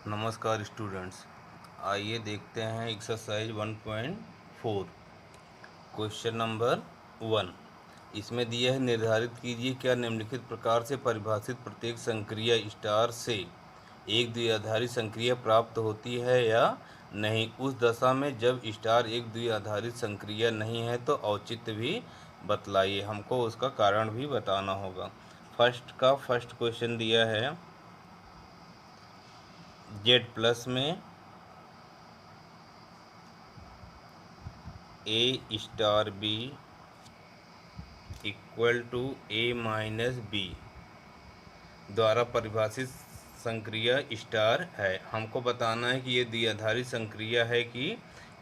नमस्कार स्टूडेंट्स, आइए देखते हैं एक्सरसाइज 1.4 क्वेश्चन नंबर 1। इसमें दिया है निर्धारित कीजिए क्या निम्नलिखित प्रकार से परिभाषित प्रत्येक संक्रिया स्टार से एक द्विआधारी संक्रिया प्राप्त होती है या नहीं। उस दशा में जब स्टार एक द्विआधारी संक्रिया नहीं है तो औचित्य भी बतलाइए। हमको उसका कारण भी बताना होगा। फर्स्ट क्वेश्चन दिया है जेड प्लस में a star b equal to a minus B द्वारा परिभाषित संक्रिया स्टार है। हमको बताना है कि ये द्विआधारी संक्रिया है कि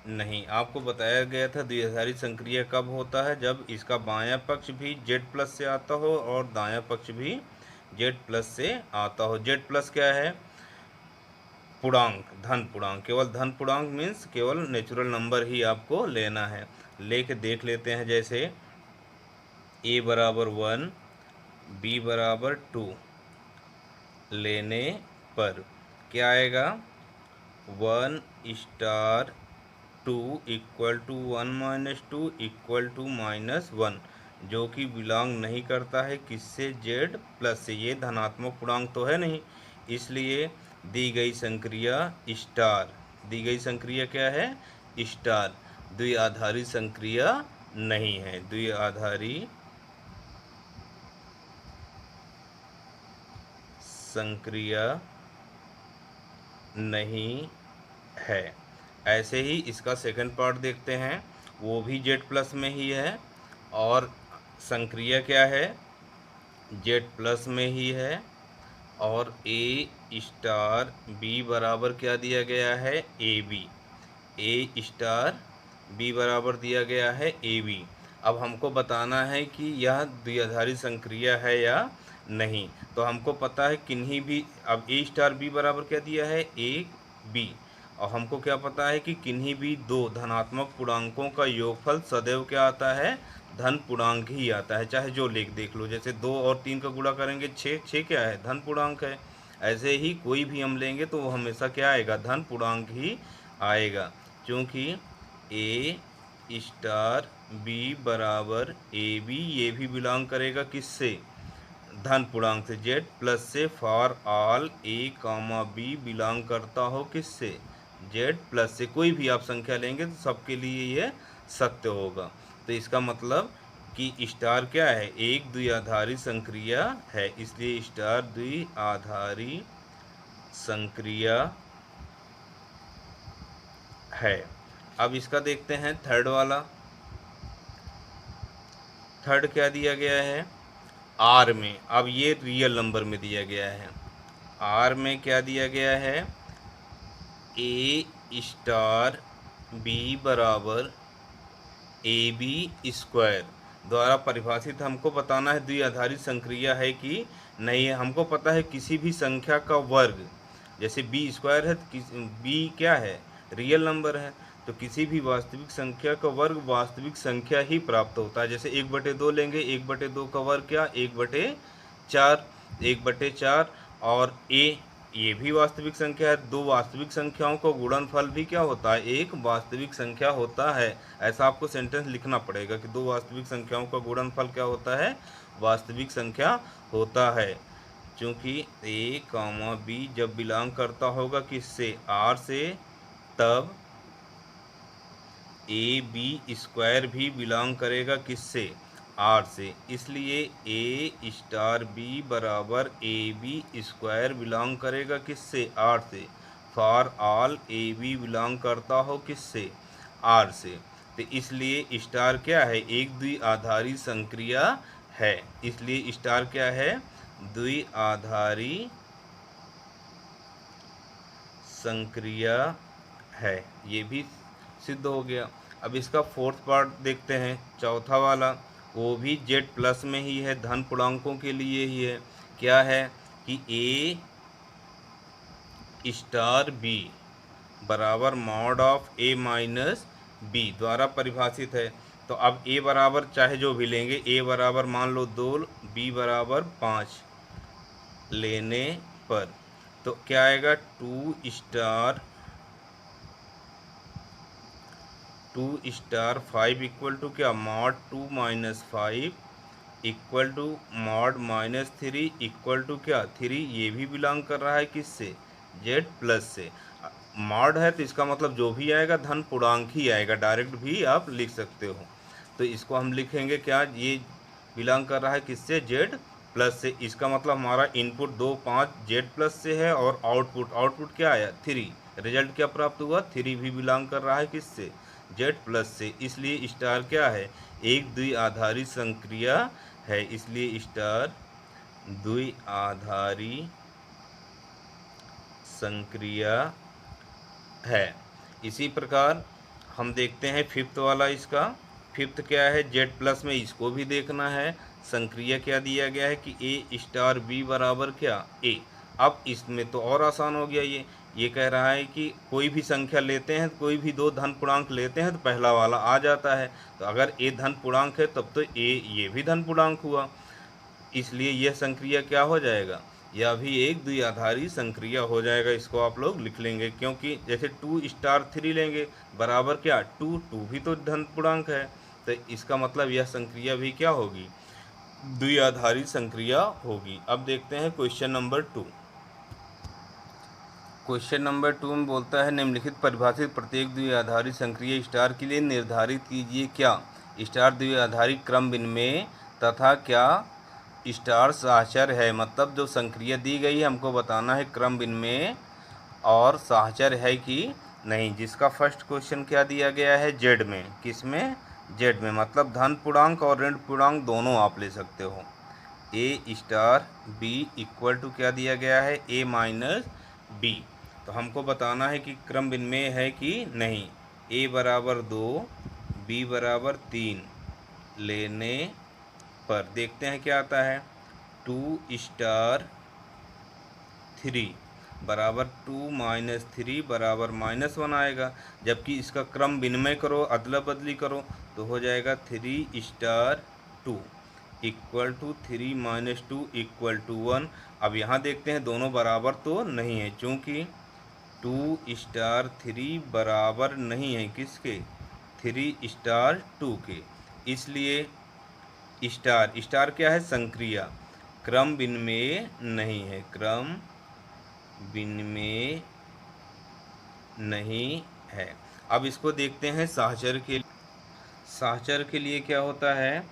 नहीं। आपको बताया गया था द्विआधारी संक्रिया कब होता है, जब इसका बायां पक्ष भी जेड प्लस से आता हो और दायां पक्ष भी जेड प्लस से आता हो। जेड प्लस क्या है? पूर्णांक, धन पूर्णांक। केवल धन पूर्णांक मीन्स केवल नेचुरल नंबर ही आपको लेना है। लेके देख लेते हैं। जैसे a बराबर 1 b बराबर 2 लेने पर क्या आएगा? 1 star 2 equal to 1 minus 2 equal to minus 1, जो कि बिलोंग नहीं करता है किससे? जेड प्लस से। ये धनात्मक पूर्णांक तो है नहीं, इसलिए दी गई संक्रिया स्टार, दी गई संक्रिया क्या है? स्टार। द्विआधारी संक्रिया नहीं है, द्विआधारी संक्रिया नहीं है। ऐसे ही इसका सेकंड पार्ट देखते हैं, वो भी जेड प्लस में ही है और संक्रिया क्या है? जेड प्लस में ही है। और ए स्टार बी बराबर क्या दिया गया है? A B. A star B बराबर दिया गया है ए बी। अब हमको बताना है कि यह द्विआधारी संक्रिया है या नहीं। तो हमको पता है किन्हीं भी, अब ए स्टार बी बराबर क्या दिया है? A B. और हमको क्या पता है कि किन्हीं भी दो धनात्मक पूर्णांकों का योगफल सदैव क्या आता है? धन पूर्णांक ही आता है, चाहे जो देख लो। जैसे 2 और 3 का गुणा करेंगे 6, 6 क्या है? धन पूर्णांक है। ऐसे ही कोई भी हम लेंगे तो वो हमेशा क्या आएगा? धन पूर्णांक ही आएगा, क्योंकि ए स्टार बी बराबर ए बी, ये भी बिलोंग करेगा किससे? धन पूर्णांक से, जेड प्लस से। For all A comma B belong करता हो किससे? जेड प्लस से। कोई भी आप संख्या लेंगे तो सबके लिए ये सत्य होगा। तो इसका मतलब कि स्टार क्या है? एक द्विआधारी संक्रिया है, इसलिए स्टार द्विआधारी संक्रिया है। अब इसका देखते हैं थर्ड वाला। थर्ड क्या दिया गया है? आर में। अब ये रियल नंबर में दिया गया है। आर में क्या दिया गया है? ए स्टार बी बराबर ए बी स्क्वायर द्वारा परिभाषित हमको बताना है द्विआधारी संक्रिया है कि नहीं है। हमको पता है किसी भी संख्या का वर्ग, जैसे बी स्क्वायर है तो बी क्या है? रियल नंबर है। तो किसी भी वास्तविक संख्या का वर्ग वास्तविक संख्या ही प्राप्त होता है। जैसे 1/2 लेंगे, 1/2 का वर्ग क्या? 1/4, 1/4। और ये भी वास्तविक संख्या है। दो वास्तविक संख्याओं का गुणनफल भी क्या होता है? एक वास्तविक संख्या होता है। ऐसा आपको सेंटेंस लिखना पड़ेगा कि दो वास्तविक संख्याओं का गुणनफल क्या होता है? वास्तविक संख्या होता है। क्योंकि ए कामा बी जब बिलोंग करता होगा किससे? आर से, तब ए बी स्क्वायर भी बिलोंग करेगा किससे? आर से। इसलिए ए स्टार बी बराबर ए बी स्क्वायर बिलोंग करेगा किससे? आर से। For all A B belong करता हो किससे? आर से। तो इसलिए स्टार क्या है? एक द्विआधारी संक्रिया है। इसलिए स्टार क्या है? द्विआधारी संक्रिया है। ये भी सिद्ध हो गया। अब इसका फोर्थ पार्ट देखते हैं, चौथा वाला। वो भी जेड प्लस में ही है, धन पूर्णांकों के लिए ही है। क्या है कि ए स्टार बी बराबर mod of A minus B द्वारा परिभाषित है। तो अब ए बराबर चाहे जो भी लेंगे, ए बराबर मान लो 2, बी बराबर 5 लेने पर, तो क्या आएगा, 2 स्टार 5 इक्वल टू क्या, mod 2 minus 5 equal to mod minus 3 equal to क्या 3। ये भी बिलोंग कर रहा है किससे, जेड प्लस से। मॉड है तो इसका मतलब जो भी आएगा धन पूर्णांक ही आएगा, डायरेक्ट भी आप लिख सकते हो। तो इसको हम लिखेंगे क्या, ये बिलोंग कर रहा है किससे, जेड प्लस से। इसका मतलब हमारा इनपुट 2 5 जेड प्लस से है और आउटपुट क्या आया 3। रिजल्ट क्या प्राप्त हुआ, 3 भी बिलोंग कर रहा है किससे, जेड प्लस से। इसलिए स्टार क्या है, एक द्विआधारी संक्रिया है, इसलिए स्टार द्विआधारी संक्रिया है। इसी प्रकार हम देखते हैं फिफ्थ वाला, इसका फिफ्थ क्या है, जेड प्लस में इसको भी देखना है। संक्रिया क्या दिया गया है कि ए स्टार बी बराबर क्या ए। अब इसमें तो और आसान हो गया, ये कह रहा है कि कोई भी संख्या लेते हैं, कोई भी दो धन पूर्णांक लेते हैं तो पहला वाला आ जाता है। तो अगर ए धन पूर्णांक है तब तो ये भी धन पूर्णांक हुआ, इसलिए यह संक्रिया क्या हो जाएगा, यह भी एक द्विआधारी संक्रिया हो जाएगा। इसको आप लोग लिख लेंगे, क्योंकि जैसे 2 स्टार 3 लेंगे बराबर क्या 2 भी तो धन पूर्णांक है। तो इसका मतलब यह संक्रिया भी क्या होगी, द्विआधारी संक्रिया होगी। अब देखते हैं क्वेश्चन नंबर 2। क्वेश्चन नंबर 2 में बोलता है, निम्नलिखित परिभाषित प्रत्येक द्विआधारी संक्रिया स्टार के लिए निर्धारित कीजिए क्या स्टार द्विआधारी क्रम विनिमय तथा क्या स्टार साहचर्य है। मतलब जो संक्रिया दी गई है हमको बताना है क्रम विनिमय और साहचर्य है कि नहीं। जिसका फर्स्ट क्वेश्चन क्या दिया गया है, जेड में, किस में, जेड में, मतलब धन पूर्णांक और ऋण पूर्णांक दोनों आप ले सकते हो। ए स्टार बी इक्वल टू क्या दिया गया है, ए माइनस बी। तो हमको बताना है कि क्रम विनिमय है कि नहीं। ए बराबर 2 बी बराबर 3 लेने पर देखते हैं क्या आता है, 2 स्टार 3 बराबर 2 माइनस 3 बराबर -1 आएगा। जबकि इसका क्रम विनिमय करो, अदला बदली करो तो हो जाएगा 3 star 2 equal to 3 minus 2 equal to 1। अब यहाँ देखते हैं दोनों बराबर तो नहीं है, चूँकि 2 स्टार 3 बराबर नहीं है किसके, 3 स्टार 2 के। इसलिए स्टार क्या है, संक्रिया, क्रम विनिमय नहीं है, क्रम विनिमय नहीं है। अब इसको देखते हैं साहचर्य के। साहचर्य के लिए क्या होता है,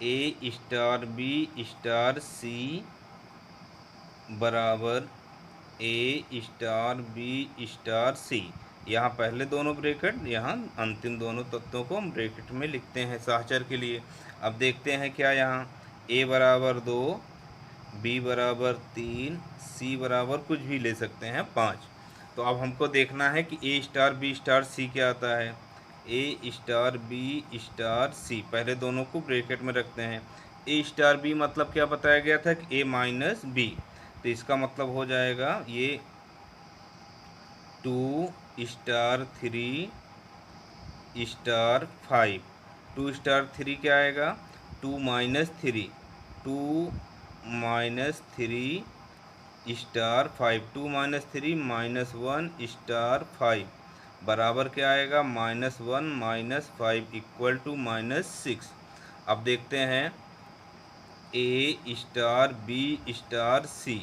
ए स्टार बी स्टार सी बराबर ए स्टार बी स्टार सी। यहाँ पहले दोनों ब्रैकेट, यहाँ अंतिम दोनों तत्वों को हम ब्रैकेट में लिखते हैं साहचर्य के लिए। अब देखते हैं क्या, यहाँ ए बराबर 2 बी बराबर 3 सी बराबर कुछ भी ले सकते हैं 5। तो अब हमको देखना है कि ए स्टार बी स्टार सी क्या आता है। ए स्टार बी स्टार सी, पहले दोनों को ब्रैकेट में रखते हैं। ए स्टार बी मतलब क्या बताया गया था कि ए माइनस बी, तो इसका मतलब हो जाएगा ये 2 स्टार 3 स्टार 5। 2 स्टार 3 क्या आएगा, 2 minus 3, 2 minus 3 star 5, 2 minus 3 -1 star 5 बराबर क्या आएगा, -1 माइनस 5 इक्वल टू -6। अब देखते हैं ए स्टार बी स्टार सी,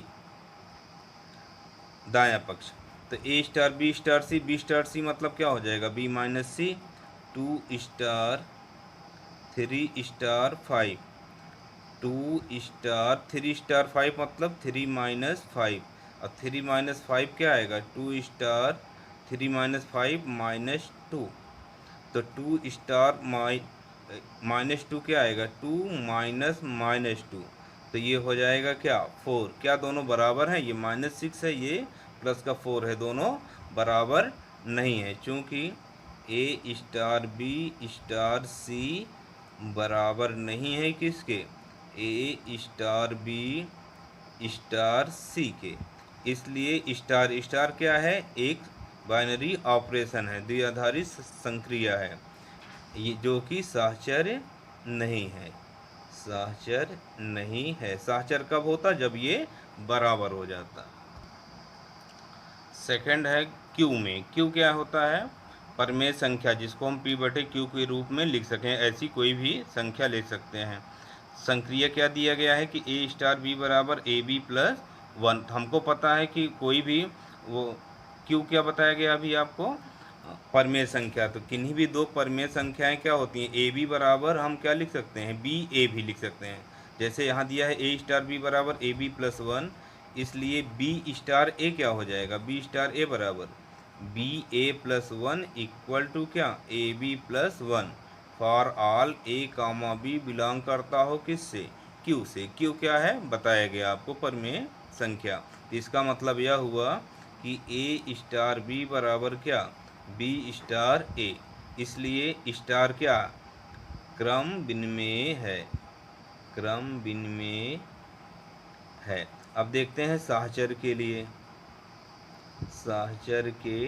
दायां पक्ष। तो ए स्टार बी स्टार सी, बी स्टार सी मतलब क्या हो जाएगा, बी माइनस सी। 2 स्टार 3 स्टार 5, 2 स्टार 3 स्टार 5 मतलब 3 माइनस 5, और 3 माइनस 5 क्या आएगा, 2 स्टार 3 माइनस 5 -2। तो 2 स्टार -2 क्या आएगा, 2 माइनस -2, तो ये हो जाएगा क्या 4। क्या दोनों बराबर हैं, ये -6 है, ये प्लस का 4 है, दोनों बराबर नहीं है। चूँकि A star b star c बराबर नहीं है किसके, ए स्टार बी स्टार सी के। इसलिए स्टार स्टार क्या है, एक बाइनरी ऑपरेशन है, द्विआधारी संक्रिया है, ये जो कि साहचर्य नहीं है, साहचर्य नहीं है। साहचर्य कब होता, जब ये बराबर हो जाता। सेकंड है क्यू में। क्यू क्या होता है? परमेय संख्या, जिसको हम p/q के रूप में लिख सकें, ऐसी कोई भी संख्या ले सकते हैं। संक्रिया क्या दिया गया है कि a स्टार b बराबर ab प्लस 1। हमको पता है कि कोई भी वो क्यू क्या बताया गया अभी आपको? परमेय संख्या। तो किन्हीं भी दो परमेय संख्याएं क्या होती हैं? ए बी बराबर हम क्या लिख सकते हैं? बी ए भी लिख सकते हैं। जैसे यहाँ दिया है ए स्टार बी बराबर ए बी प्लस 1, इसलिए बी स्टार ए क्या हो जाएगा? बी स्टार ए बराबर b a plus 1 equal to क्या? A b plus 1 for all A comma B belong करता हो किससे? क्यू से। क्यू क्या है? बताया गया आपको, परमेय संख्या। इसका मतलब यह हुआ कि ए स्टार बी बराबर क्या? B star A. इसलिए स्टार क्या? क्रम विनिमेय है, क्रम विनिमेय है। अब देखते हैं सहचर के लिए। सहचर के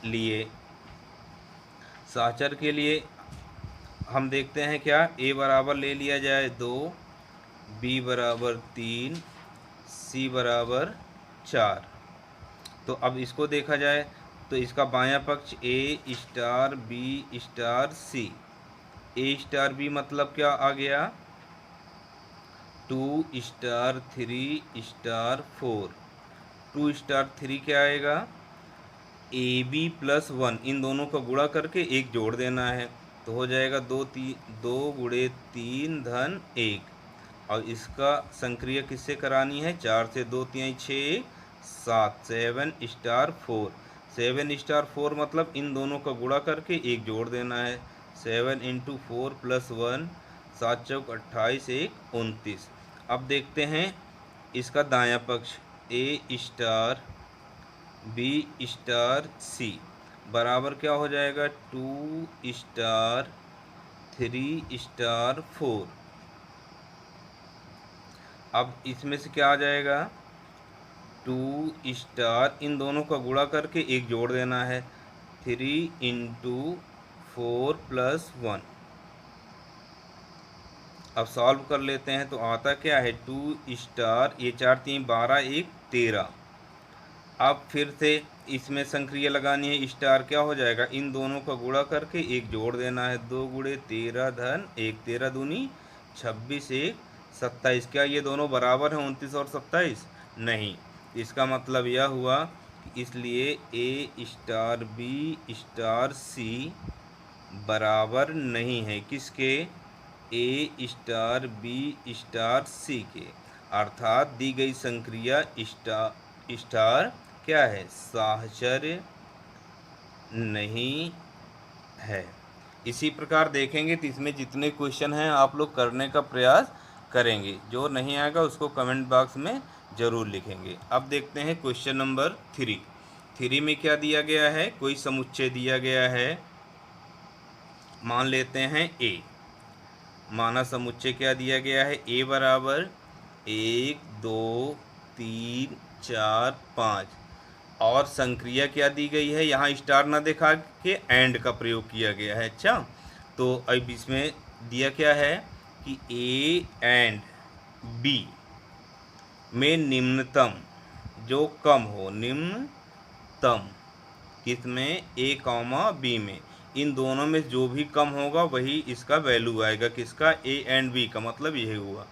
लिए, सहचर के लिए हम देखते हैं क्या? ए बराबर ले लिया जाए 2, बी बराबर 3, सी बराबर 4। तो अब इसको देखा जाए तो इसका बायां पक्ष ए स्टार बी स्टार सी। ए स्टार बी मतलब क्या आ गया? 2 स्टार 3 स्टार 4। 2 स्टार 3 क्या आएगा? ए बी प्लस 1। इन दोनों का गुणा करके एक जोड़ देना है, तो हो जाएगा 2 गुणे 3 धन 1। और इसका संक्रिया किससे करानी है? 4 से 2 3 6 7। 7 स्टार 4। 7 स्टार 4 मतलब इन दोनों का गुणा करके एक जोड़ देना है। 7 इंटू 4 प्लस 1, 7 चौक 28, 1 29। अब देखते हैं इसका दायां पक्ष ए स्टार बी स्टार सी बराबर क्या हो जाएगा? 2 स्टार 3 स्टार 4। अब इसमें से क्या आ जाएगा? 2 स्टार, इन दोनों का गुणा करके एक जोड़ देना है, 3 इंटू 4 प्लस 1। अब सॉल्व कर लेते हैं तो आता क्या है? 2 स्टार, ये 4 3 12 1 13। अब फिर से इसमें संक्रिया लगानी है। स्टार क्या हो जाएगा? इन दोनों का गुणा करके एक जोड़ देना है, 2 गुणे 13 धन 1। 13 दूनी 26, 1 27। क्या ये दोनों बराबर हैं 29 और 27? नहीं। इसका मतलब यह हुआ कि इसलिए a star b star c बराबर नहीं है किसके? ए स्टार बी स्टार सी के। अर्थात दी गई संक्रिया स्टार क्या है? साहचर्य नहीं है। इसी प्रकार देखेंगे तो इसमें जितने क्वेश्चन हैं आप लोग करने का प्रयास करेंगे। जो नहीं आएगा उसको कमेंट बॉक्स में ज़रूर लिखेंगे। अब देखते हैं क्वेश्चन नंबर 3। 3 में क्या दिया गया है? कोई समुच्चय दिया गया है, मान लेते हैं ए। माना समुच्चय क्या दिया गया है? ए बराबर 1 2 3 4 5। और संक्रिया क्या दी गई है? यहाँ स्टार ना दिखा के एंड का प्रयोग किया गया है। अच्छा, तो अब इसमें दिया क्या है कि ए एंड बी में निम्नतम जो कम हो, निम्नतम किसमें? ए कॉमा बी में। इन दोनों में जो भी कम होगा वही इसका वैल्यू आएगा। किसका? ए एंड बी का। मतलब यही हुआ।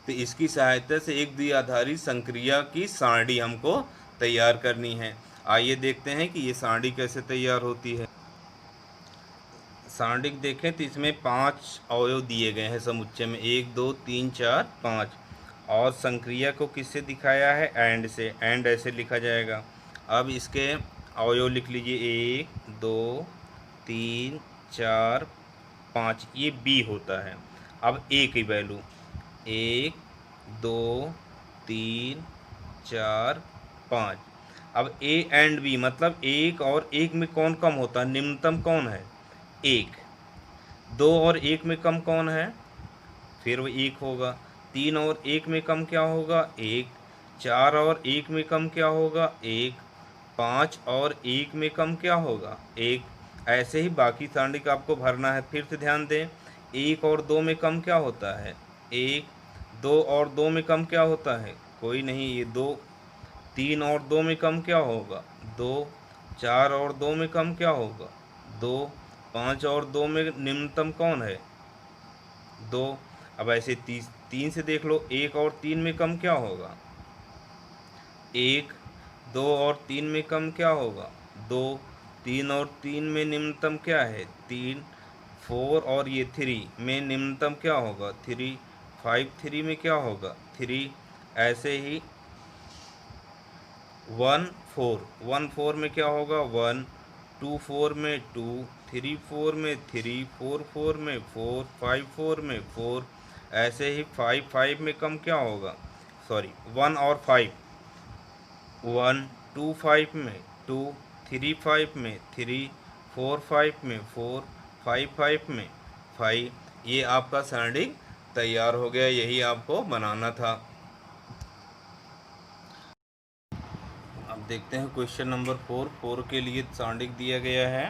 तो इसकी सहायता से एक द्विआधारी संक्रिया की सारणी हमको तैयार करनी है। आइए देखते हैं कि ये सारणी कैसे तैयार होती है। सारणी देखें तो इसमें 5 अवयव दिए गए हैं समुच्चय में, 1 2 3 4 5। और संक्रिया को किससे दिखाया है? एंड से। एंड ऐसे लिखा जाएगा। अब इसके अवयव लिख लीजिए, 1 2 3 4 5। ये बी होता है। अब ए की वैल्यू 1 2 3 4 5। अब ए एंड बी मतलब 1 और 1 में कौन कम होता है? निम्नतम कौन है? 1। 2 और 1 में कम कौन है? फिर वो 1 होगा। 3 और 1 में कम क्या होगा? 1। 4 और 1 में कम क्या होगा? 1। 5 और 1 में कम क्या होगा? 1। ऐसे ही बाकी सारणी का आपको भरना है। फिर से ध्यान दें, 1 और 2 में कम क्या होता है? 1। 2 और 2 में कम क्या होता है? कोई नहीं। ये 2। 3 और 2 में कम क्या होगा? 2, 4 और 2 में कम क्या होगा 2, 5 और 2 में निम्नतम कौन है 2। अब ऐसे 3 से देख लो, 1 और 3 में कम क्या होगा 1, 2 और 3 में कम क्या होगा 2, 3 और 3 में निम्नतम क्या है 3, 4 और ये 3 में निम्नतम क्या होगा 3, 5 3 में क्या होगा 3। ऐसे ही 1 4, 1 4 में क्या होगा 1, 2 4 में 2, 3 4 में 3, 4 4 में 4, 5 4 में 4। ऐसे ही 5 5 में कम क्या होगा 1 और 5, 1 2 5 में 2, 3 5 में 3, 4 5 में 4, 5 5 में 5। ये आपका सांडिक तैयार हो गया, यही आपको बनाना था। अब देखते हैं क्वेश्चन नंबर 4 के लिए सांडिक दिया गया है।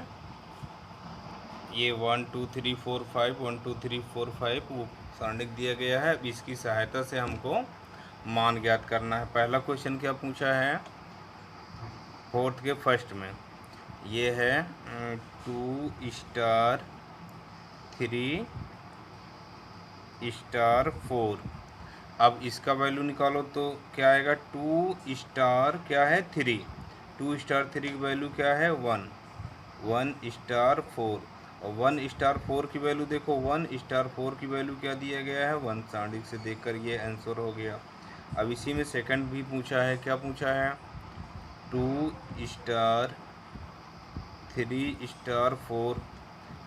ये 1 2 3 4 5, 1 2 3 4 5 वो सांडिक दिया गया है। अब इसकी सहायता से हमको मान ज्ञात करना है। पहला क्वेश्चन क्या पूछा है 4th के फर्स्ट में, ये है 2 स्टार 3 स्टार 4। अब इसका वैल्यू निकालो तो क्या आएगा 2 स्टार क्या है 3, 2 स्टार 3 की वैल्यू क्या है 1, 1 स्टार 4 और 1 स्टार 4 की वैल्यू देखो 1 स्टार 4 की वैल्यू क्या दिया गया है 1। सांडिक से देखकर ये आंसर हो गया। अब इसी में सेकंड भी पूछा है, क्या पूछा है 2 स्टार 3 स्टार 4।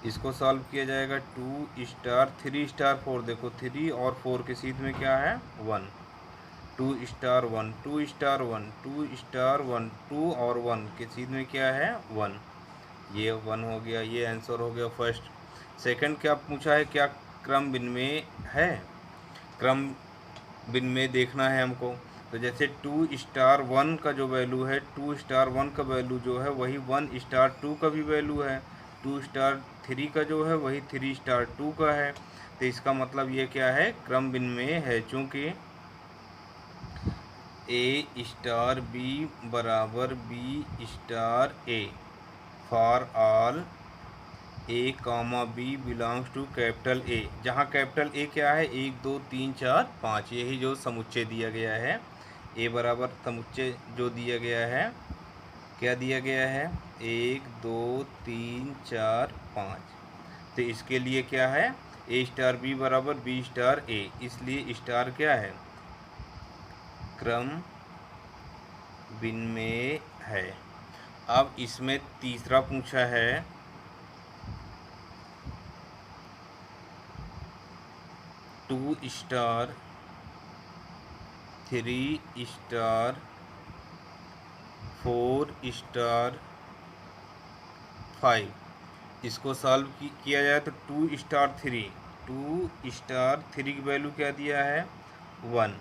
इसको सॉल्व किया जाएगा 2 स्टार 3 स्टार 4। देखो 3 और 4 के सीध में क्या है 1, 2 स्टार 1, 2 स्टार 1, 2 स्टार 1, 2 और 1 के सीध में क्या है 1। ये 1 हो गया, ये आंसर हो गया फर्स्ट। सेकंड क्या पूछा है, क्या क्रम विनिमय है, क्रम विनिमय देखना है हमको। तो जैसे 2 स्टार 1 का जो वैल्यू है 2 स्टार 1 का वैल्यू जो है वही 1 स्टार 2 का भी वैल्यू है, 2 स्टार 3 का जो है वही 3 स्टार 2 का है। तो इसका मतलब ये क्या है क्रम विनिमय है, चूँकि ए स्टार बी बराबर B star A for all A comma B belongs to capital A, जहाँ कैपिटल ए क्या है 1 2 3 4 5, यही जो समुच्चय दिया गया है ए बराबर समुच्चय जो दिया गया है क्या दिया गया है 1 2 3 4 5। तो इसके लिए क्या है ए स्टार बी बराबर बी स्टार ए, इसलिए स्टार क्या है क्रम विनिमय है। अब इसमें तीसरा पूछा है 2 स्टार 3 स्टार 4 स्टार 5। इसको सॉल्व किया जाए तो 2 स्टार 3 की वैल्यू क्या दिया है 1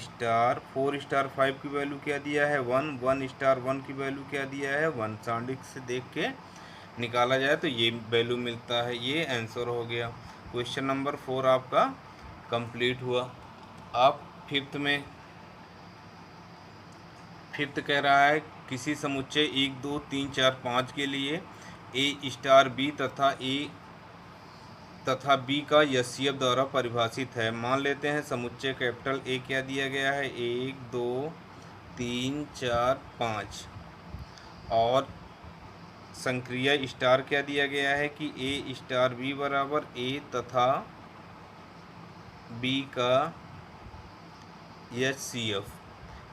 स्टार, 4 स्टार 5 की वैल्यू क्या दिया है 1, 1 स्टार 1 की वैल्यू क्या दिया है 1। सांडिक से देख के निकाला जाए तो ये वैल्यू मिलता है, ये आंसर हो गया। क्वेश्चन नंबर 4 आपका कंप्लीट हुआ। आप फिफ्थ कह रहा है किसी समुच्चय 1 2 3 4 5 के लिए ए स्टार बी तथा बी का एचसीएफ द्वारा परिभाषित है। मान लेते हैं समुच्चय कैपिटल ए क्या दिया गया है 1 2 3 4 5 और संक्रिया स्टार क्या दिया गया है कि ए स्टार बी बराबर ए तथा बी का एचसीएफ,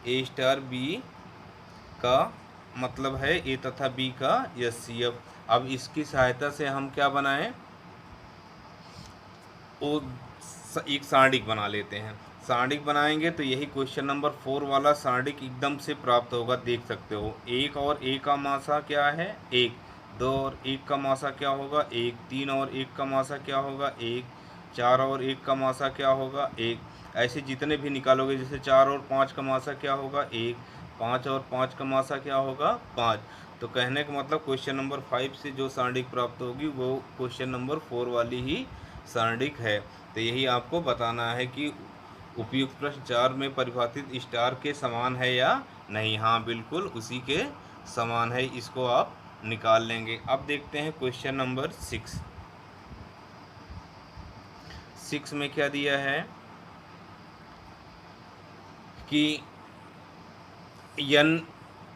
ए स्टार बी का मतलब है ए तथा बी का एचसीएफ। अब इसकी सहायता से हम क्या बनाएं वो एक सांडिक बना लेते हैं। सांडिक बनाएंगे तो यही क्वेश्चन नंबर 4 वाला सांडिक एकदम से प्राप्त होगा। देख सकते हो 1 और 1 का मासा क्या है 1, 2 और 1 का मासा क्या होगा 1, 3 और 1 का मासा क्या होगा 1, 4 और 1 का मासा क्या होगा 1। ऐसे जितने भी निकालोगे, जैसे 4 और 5 का मासा क्या होगा 1, 5 और 5 का मासा क्या होगा 5। तो कहने का मतलब क्वेश्चन नंबर 5 से जो सांडिक प्राप्त होगी वो क्वेश्चन नंबर 4 वाली ही सांडिक है। तो यही आपको बताना है कि उपयुक्त प्रश्न 4 में परिभाषित स्टार के समान है या नहीं। हाँ बिल्कुल उसी के समान है, इसको आप निकाल लेंगे। अब देखते हैं क्वेश्चन नंबर 6 में क्या दिया है कि n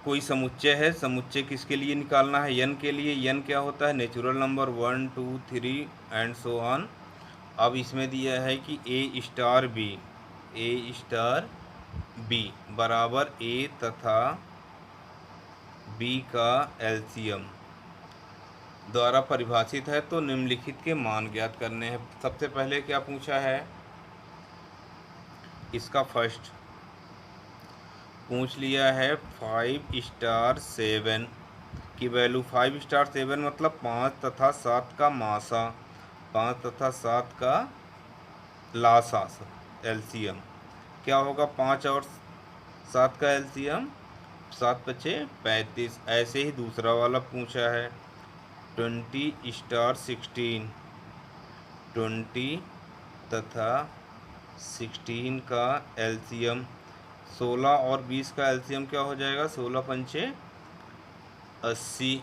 कोई समुच्चय है, समुच्चय किसके लिए निकालना है, n के लिए। n क्या होता है, natural number 1 2 3 and so on. अब इसमें दिया है कि a स्टार b बराबर a तथा b का एलसीएम द्वारा परिभाषित है, तो निम्नलिखित के मान ज्ञात करने हैं। सबसे पहले क्या पूछा है, इसका फर्स्ट पूछ लिया है 5 स्टार 7 की वैल्यू। 5 स्टार 7 मतलब 5 तथा 7 का मासा, 5 तथा 7 का लासा एलसीएम क्या होगा, 5 और 7 का एलसीएम 7 बचे 35। ऐसे ही दूसरा वाला पूछा है 20 स्टार 16, 20 तथा 16 का एलसीएम 16 और 20 का एलसीएम क्या हो जाएगा, 16 पंचे 80।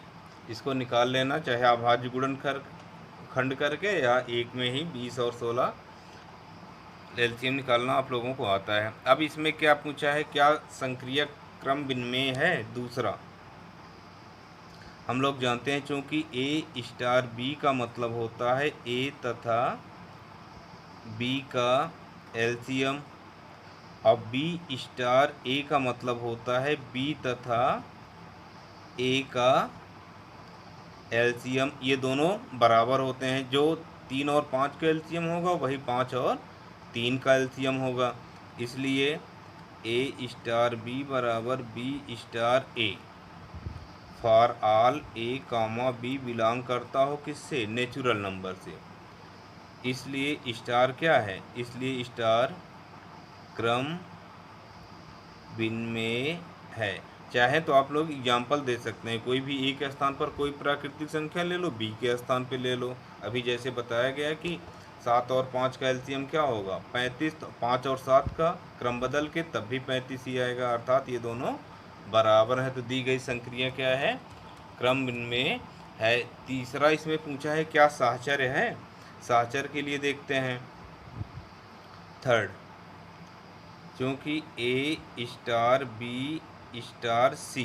इसको निकाल लेना, चाहे अभाज्य गुणनखंड खंड करके या एक में ही 20 और 16 एलसीएम निकालना आप लोगों को आता है। अब इसमें क्या पूछा है, क्या संक्रिय क्रम विनिमेय है। दूसरा हम लोग जानते हैं, चूंकि a स्टार b का मतलब होता है a तथा b का एलसीएम, और b स्टार a का मतलब होता है b तथा a का एलसीएम। ये दोनों बराबर होते हैं, जो 3 और 5 का एलसीएम होगा वही 5 और 3 का एलसीएम होगा। इसलिए a स्टार b बराबर b star a for all a comma b belong करता हो किससे, नेचुरल नंबर से। इसलिए स्टार क्या है, इसलिए स्टार क्रम विनिमेय है। चाहे तो आप लोग एग्जाम्पल दे सकते हैं, कोई भी ए के स्थान पर कोई प्राकृतिक संख्या ले लो, बी के स्थान पे ले लो। अभी जैसे बताया गया कि 7 और 5 का एलसीएम क्या होगा 35, तो 5 और 7 का क्रम बदल के तब भी 35 ही आएगा, अर्थात ये दोनों बराबर है। तो दी गई संक्रिया क्या है, क्रम विनिमेय है। तीसरा इसमें पूछा है क्या साहचर्य है। साहचर्य के लिए देखते हैं थर्ड, क्योंकि a star b star c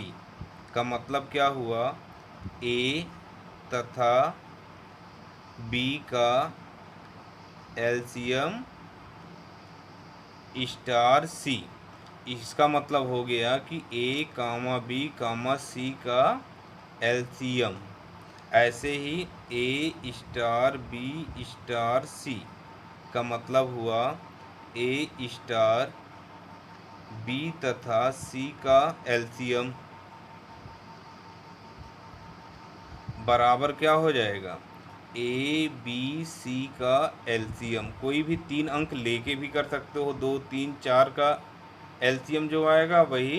का मतलब क्या हुआ, a तथा b का एलसीएम स्टार c। इसका मतलब हो गया कि a comma b comma c का एलसीएम। ऐसे ही a star b star c का मतलब हुआ a स्टार b तथा c का एलसीएम बराबर क्या हो जाएगा, a b c का एलसीएम। कोई भी 3 अंक लेके भी कर सकते हो, 2 3 4 का एलसीएम जो आएगा वही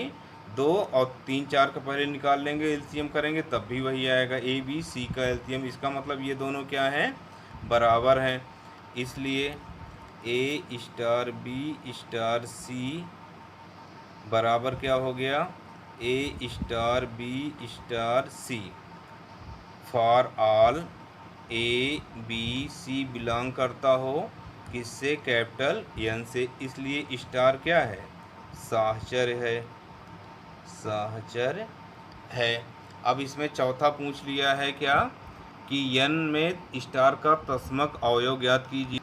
2 और 3 4 का पहले निकाल लेंगे, एलसीएम करेंगे तब भी वही आएगा a b c का एलसीएम। इसका मतलब ये दोनों क्या हैं, बराबर हैं। इसलिए a star b star c बराबर क्या हो गया, a star b star c for all a b c belong करता हो किससे, कैपिटल N से। इसलिए स्टार क्या है, साहचर्य है, साहचर्य है। अब इसमें चौथा पूछ लिया है क्या, कि N में स्टार का तत्समक अवयव ज्ञात कीजिए।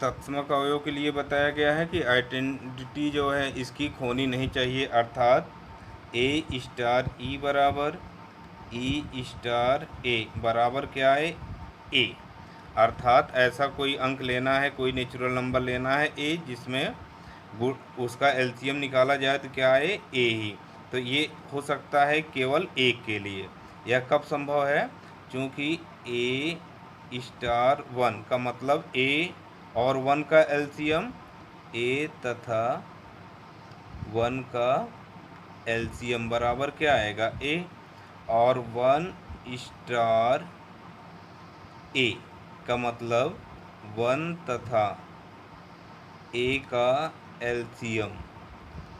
तत्समक अवयव के लिए बताया गया है कि आइडेंटिटी जो है इसकी खोनी नहीं चाहिए, अर्थात a स्टार e बराबर e स्टार a बराबर क्या है, a। अर्थात ऐसा कोई अंक लेना है, कोई नेचुरल नंबर लेना है a जिसमें उसका एलसीएम निकाला जाए तो क्या है, a ही। तो ये हो सकता है केवल एक के लिए। यह कब संभव है, क्योंकि a स्टार 1 का मतलब a और 1 का एलसीएम a तथा 1 का एलसीएम बराबर क्या आएगा, a, और 1 स्टार a का मतलब 1 तथा a का एलसीएम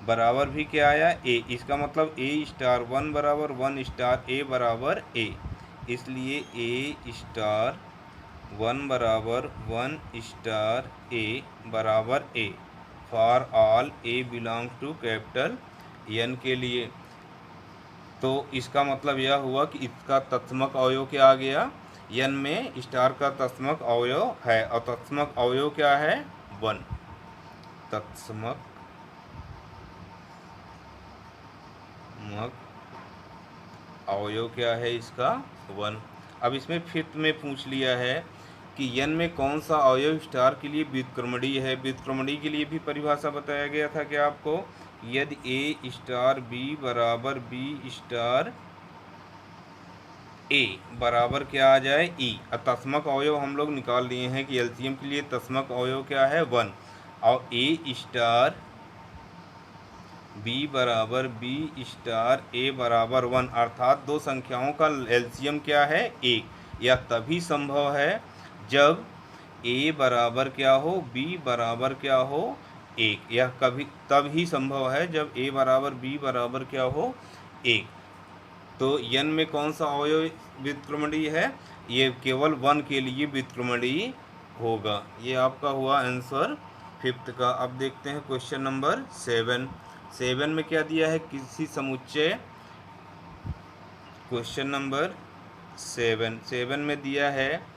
बराबर भी क्या आया ए, इसका मतलब ए स्टार 1 बराबर 1 स्टार ए बराबर ए, इसलिए ए स्टार 1 बराबर 1 स्टार ए बराबर A for all A belongs to capital N के लिए। तो इसका मतलब यह हुआ कि इसका तत्समक अवयव क्या आ गया, एन में स्टार का तत्समक अवयव है, और तत्समक अवयव क्या है 1, तत्समक अवयव क्या है इसका 1। अब इसमें फिफ्थ में पूछ लिया है कि एन में कौन सा अवयव स्टार के लिए व्युत्क्रमणीय है। व्युत्क्रमणीय के लिए भी परिभाषा बताया गया था कि आपको, यदि ए स्टार बी बराबर बी स्टार ए बराबर क्या आ जाए ई। तस्मक अवयव हम लोग निकाल लिए हैं कि एलसीएम के लिए तस्मक अवयव क्या है 1, और ए स्टार बी बराबर बी स्टार ए बराबर 1, अर्थात दो संख्याओं का एलसीएम क्या है 1। यह तभी संभव है जब ए बराबर क्या हो बी बराबर क्या हो 1। यह कभी तब ही संभव है जब ए बराबर बी बराबर क्या हो 1। तो एन में कौन सा अवयव व्युत्क्रमणीय है, ये केवल 1 के लिए व्युत्क्रमणीय होगा। ये आपका हुआ आंसर फिफ्थ का। अब देखते हैं क्वेश्चन नंबर 7 में क्या दिया है, किसी समुच्चय, क्वेश्चन नंबर 7 में दिया है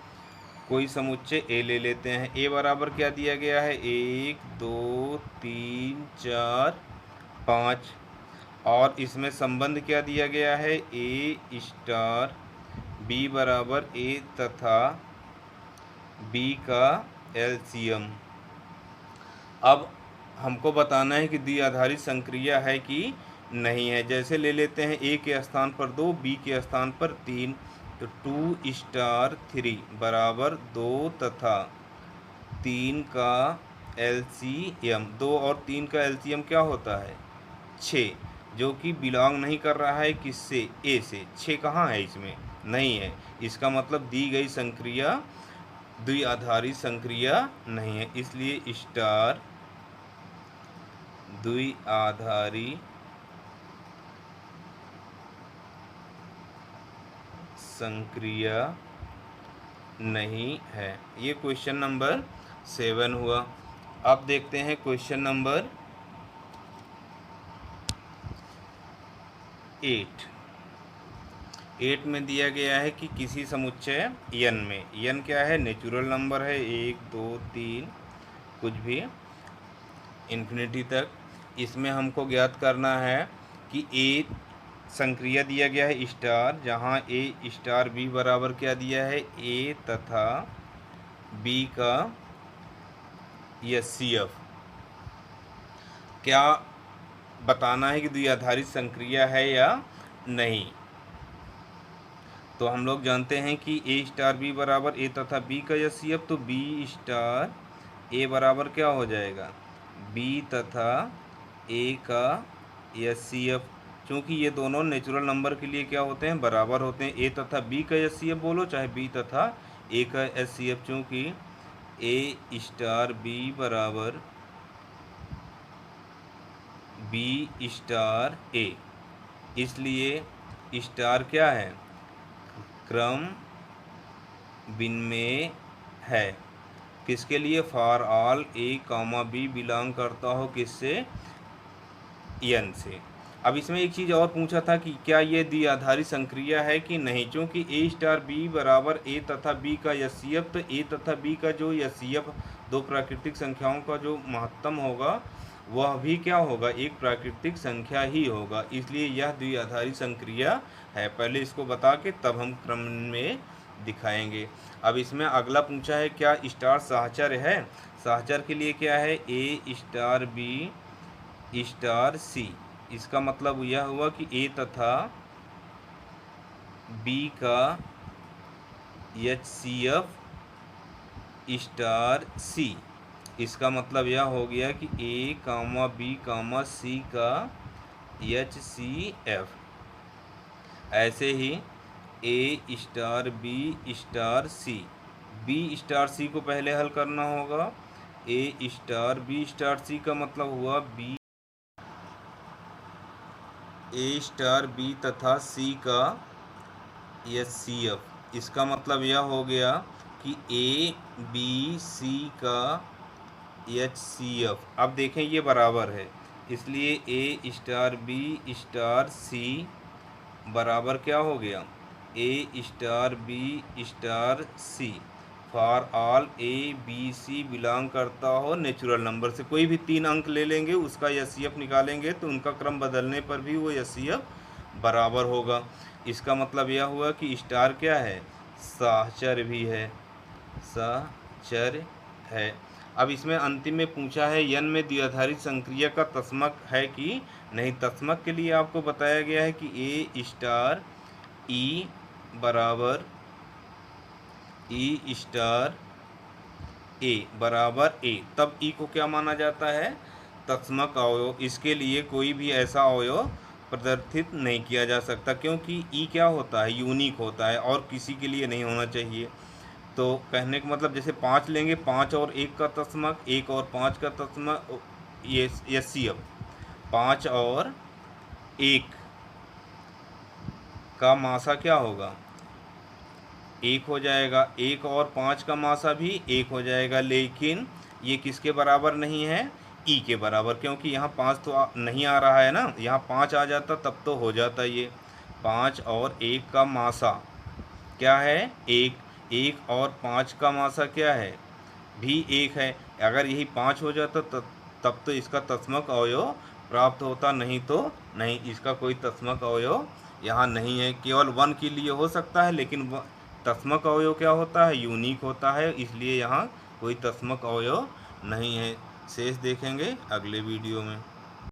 कोई समुच्चय ए ले लेते हैं। ए बराबर क्या दिया गया है 1 2 3 4 5, और इसमें संबंध क्या दिया गया है ए स्टार बी बराबर ए तथा बी का एलसीएम। अब हमको बताना है कि द्विआधारी संक्रिया है कि नहीं है। जैसे ले लेते हैं ए के स्थान पर 2, बी के स्थान पर 3, तो 2 स्टार 3 बराबर 2 तथा 3 का एलसीएम। 2 और 3 का एलसीएम क्या होता है 6, जो कि बिलोंग नहीं कर रहा है किससे ए से। 6 कहाँ है इसमें नहीं है, इसका मतलब दी गई संक्रिया द्विआधारी संक्रिया नहीं है, इसलिए स्टार द्विआधारी संक्रिया नहीं है। ये क्वेश्चन नंबर 7 हुआ। अब देखते हैं क्वेश्चन नंबर 8 में दिया गया है कि किसी समुच्चय एन में, एन क्या है नेचुरल नंबर है 1 2 3 कुछ भी इन्फिनिटी तक। इसमें हमको ज्ञात करना है कि ए संक्रिया दिया गया है स्टार, जहाँ ए स्टार बी बराबर क्या दिया है ए तथा बी का एचसीएफ। क्या बताना है कि द्विआधारी संक्रिया है या नहीं। तो हम लोग जानते हैं कि ए स्टार बी बराबर ए तथा बी का एचसीएफ, तो बी स्टार ए बराबर क्या हो जाएगा बी तथा ए का एचसीएफ। चूँकि ये दोनों नेचुरल नंबर के लिए क्या होते हैं बराबर होते हैं। ए तथा बी का एचसीएफ बोलो चाहे बी तथा ए का एचसीएफ, चूँकि ए स्टार बी बराबर बी स्टार ए, इसलिए स्टार क्या है क्रम विन्मेय है। किसके लिए for all A comma B belong करता हो किससे एन से। अब इसमें एक चीज़ और पूछा था कि क्या ये द्विआधारी संक्रिया है कि नहीं। क्योंकि ए स्टार बी बराबर ए तथा बी का एचसीएफ, तो ए तथा बी का जो एचसीएफ दो प्राकृतिक संख्याओं का जो महत्तम होगा वह भी क्या होगा एक प्राकृतिक संख्या ही होगा, इसलिए यह द्विआधारी संक्रिया है। पहले इसको बता के तब हम क्रम में दिखाएंगे। अब इसमें अगला पूछा है क्या स्टार सहचर है। सहचर के लिए क्या है ए स्टार बी स्टार सी। इसका मतलब यह हुआ कि ए तथा बी का एचसीएफ स्टार सी। इसका मतलब यह हो गया कि ए कामा बी कामा सी का एचसीएफ। ऐसे ही ए स्टार बी स्टार सी, बी स्टार सी को पहले हल करना होगा। ए स्टार बी स्टार सी का मतलब हुआ बी ए स्टार बी तथा सी का HCF। इसका मतलब यह हो गया कि ए बी सी का HCF। अब देखें ये बराबर है, इसलिए a star b star c बराबर क्या हो गया, a star b star c for all A b c belong करता हो नेचुरल नंबर से। कोई भी 3 अंक ले लेंगे, उसका HCF निकालेंगे तो उनका क्रम बदलने पर भी वो HCF बराबर होगा। इसका मतलब यह हुआ कि स्टार क्या है, सहचर भी है, सहचर है। अब इसमें अंतिम में पूछा है n में द्विआधारी संक्रिया का तस्मक है कि नहीं। तस्मक के लिए आपको बताया गया है कि ए स्टार ई बराबर ई स्टार ए बराबर ए, तब ई को क्या माना जाता है, तस्मक अवयव। इसके लिए कोई भी ऐसा अवयव प्रदर्शित नहीं किया जा सकता, क्योंकि ई क्या होता है, यूनिक होता है और किसी के लिए नहीं होना चाहिए। तो कहने का मतलब जैसे 5 लेंगे, 5 और 1 का तस्मक, 1 और 5 का तस्मक, ये HCF 5 और 1 का मासा क्या होगा, 1 हो जाएगा। 1 और 5 का मासा भी 1 हो जाएगा, लेकिन ये किसके बराबर नहीं है, ई के बराबर, क्योंकि यहाँ 5 तो नहीं आ रहा है ना, यहाँ 5 आ जाता तब तो हो जाता ये। 5 और 1 का मासा क्या है, 1। 1 और 5 का मासा क्या है, भी 1 है। अगर यही 5 हो जाता तब तो इसका तस्मक अवयव प्राप्त होता, नहीं तो नहीं। इसका कोई तस्मक अवयव यहाँ नहीं है। केवल 1 के लिए हो सकता है, लेकिन तस्मक अवयव क्या होता है, यूनिक होता है, इसलिए यहाँ कोई तस्मक अवयव नहीं है। शेष देखेंगे अगले वीडियो में।